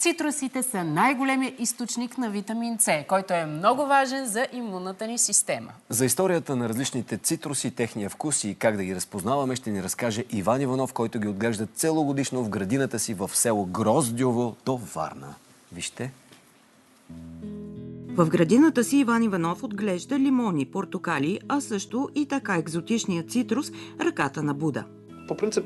Цитрусите са най-големият източник на витамин С, който е много важен за имунната ни система. За историята на различните цитруси, техния вкус и как да ги разпознаваме, ще ни разкаже Иван Иванов, който ги отглежда целогодишно в градината си в село Гроздьово до Варна. Вижте. В градината си Иван Иванов отглежда лимони, портокали, а също и така екзотичният цитрус ръката на Буда. По принцип,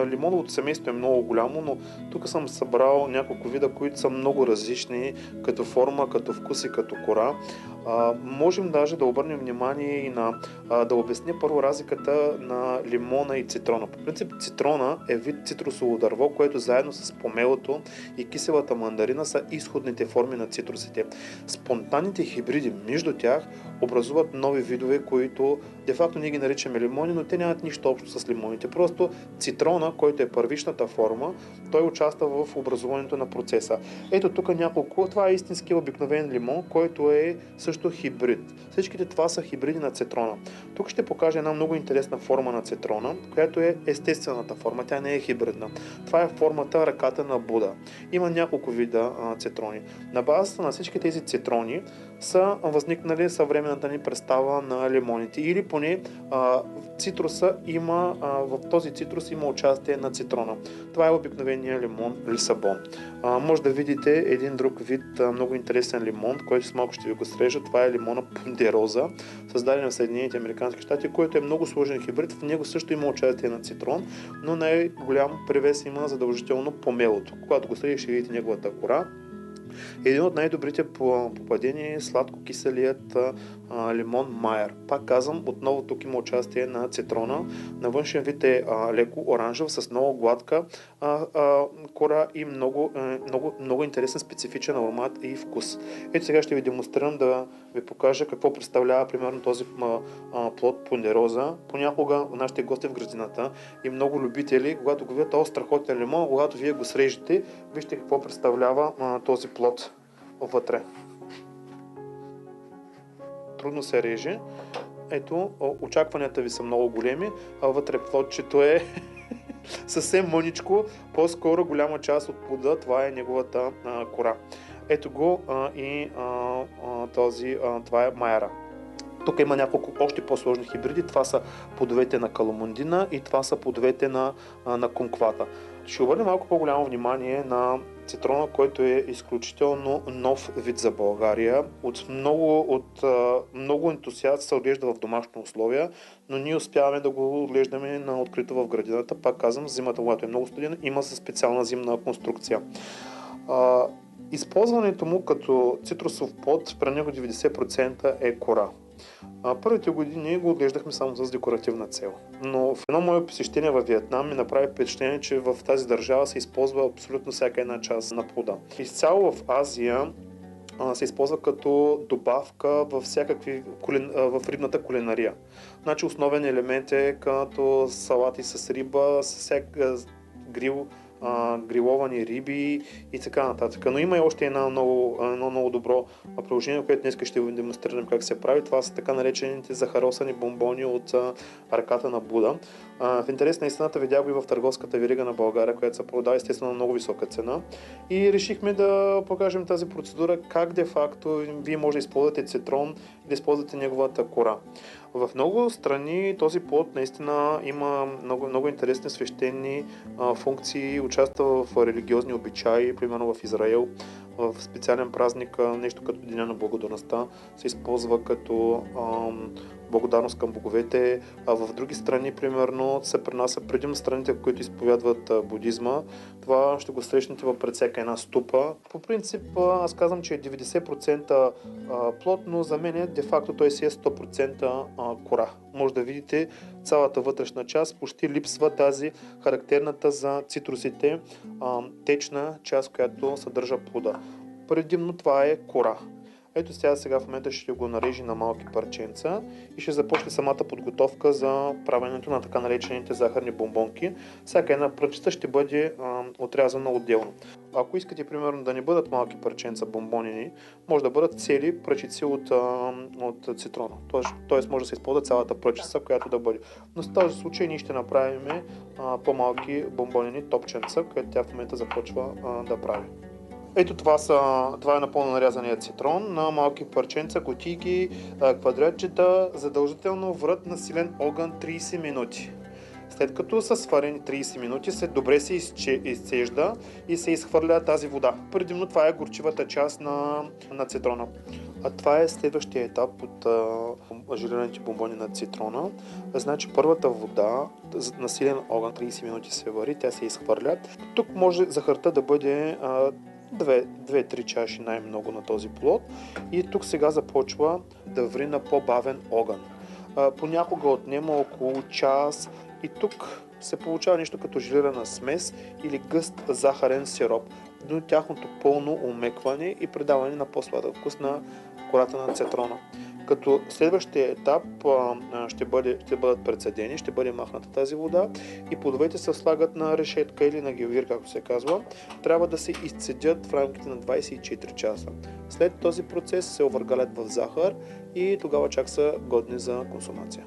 лимоновото семейство е много голямо, но тук съм събрал няколко вида, които са много различни, като форма, като вкус и като кора. Можем даже да обърнем внимание и да обясня първо разликата на лимона и цитрона. По принцип, цитрона е вид цитрусово дърво, което заедно с помелото и киселата мандарина са изходните форми на цитрусите. Спонтанните хибриди между тях образуват нови видове, които де-факто ние ги наричаме лимони, но те нямат нищо общо с лимоните. Просто цитрона, който е първичната форма, той участва в образуването на процеса. Ето тук няколко. Това е истински обикновен лимон, който е също хибрид. Всичките това са хибриди на цитрона. Тук ще покажа една много интересна форма на цитрона, която е естествената форма. Тя не е хибридна. Това е формата ръката на Буда. Има няколко вида цитрони. На базата на всички тези цитрони са възникнали съвременната ни представа на лимоните. Или поне цитруса има, в този цитрус има участие на цитрона. Това е обикновения лимон Лисабон. Може да видите един друг вид много интересен лимон, който с малко ще ви го срежа. Това е лимона Пондероза, създаден в Съединените американски щати, който е много сложен хибрид. В него също има участие на цитрон, но най-голям превес има задължително помелото. Когато го срежете, ще видите неговата кора. Един от най-добрите попадения е сладко-киселият лимон Майер. Пак казвам, отново тук има участие на цитрона. На външен вид е леко оранжев, с много гладка кора и много интересен специфичен аромат и вкус. Ето сега ще ви демонстрирам да ви покажа какво представлява примерно този плод Пондероза. Понякога нашите гости в градината и много любители, когато го видят този страхотен лимон, когато вие го срежете, вижте какво представлява този плод вътре. Трудно се реже. Ето, очакванията ви са много големи, а вътре плодчето е съвсем мъничко, по-скоро голяма част от плода, това е неговата кора. Ето го това е майера. Тук има няколко още по-сложни хибриди. Това са плодовете на каламундина и това са плодовете на конквата. Ще обърнем малко по-голямо внимание на цитрона, който е изключително нов вид за България. От много ентусиасти се отглежда в домашни условия, но ние успяваме да го отглеждаме на открито в градината. Пак казвам, зимата, когато е много студена, има специална зимна конструкция. Използването му като цитрусов плод, при него 90% е кора. Първите години го отглеждахме само с декоративна цел. Но в едно мое посещение във Виетнам ми направи впечатление, че в тази държава се използва абсолютно всяка една част на плода. Изцяло в Азия се използва като добавка в рибната кулинария. Значи основен елемент е като салати с риба, с гриловани риби и така нататък. Но има и още едно много добро приложение, което днес ще ви демонстрирам как се прави. Това са така наречените захаросани бомбони от ръката на Буда. В интерес на истината видях го и в търговската верига на България, която се продава естествено на много висока цена. И решихме да покажем тази процедура, как де-факто вие може да използвате цитрон и да използвате неговата кора. В много страни този плод наистина има много интересни свещени функции, участва в религиозни обичаи, примерно в Израел, в специален празник, нещо като Деня на благодарността, се използва като благодарност към боговете, а в други страни, примерно, се пренася предимно страните, в които изповядват будизма. Това ще го срещнете пред всяка една ступа. По принцип, аз казвам, че е 90% плод, но за мен е де-факто той си е 100% кора. Може да видите цялата вътрешна част, почти липсва тази характерната за цитрусите течна част, която съдържа плода. Предимно това е кора. Ето сега в момента ще го нарежи на малки парченца и ще започне самата подготовка за правенето на така наречените захарни бомбонки. Всяка една пръчица ще бъде отрязана отделно. Ако искате, примерно, да не бъдат малки парченца бомбонини, може да бъдат цели пръчици от цитрона. Тоест може да се използва цялата пръчица, която да бъде. Но в този случай ние ще направим по-малки бомбонини топченца, което тя в момента започва да прави. Ето това е напълно нарязания цитрон на малки парченца, кутийки, квадратчета, задължително врат на силен огън 30 минути. След като са сварени 30 минути, добре се изцежда и се изхвърля тази вода. Предимно това е горчивата част на цитрона. А това е следващия етап от желените бомбони на цитрона. Значи първата вода на силен огън 30 минути се вари, тя се изхвърля. Тук може захарта да бъде 2-3 чаши най-много на този плод и тук сега започва да ври на по-бавен огън. Понякога отнема около час и тук се получава нещо като желирана смес или гъст захарен сироп до тяхното пълно омекване и придаване на по-сладък вкус на кората на цитрона. Като следващия етап ще бъдат прецедени, ще бъде махната тази вода и плодовете се слагат на решетка или на геоир, както се казва. Трябва да се изцедят в рамките на 24 часа. След този процес се овъргалят в захар и тогава чак са годни за консумация.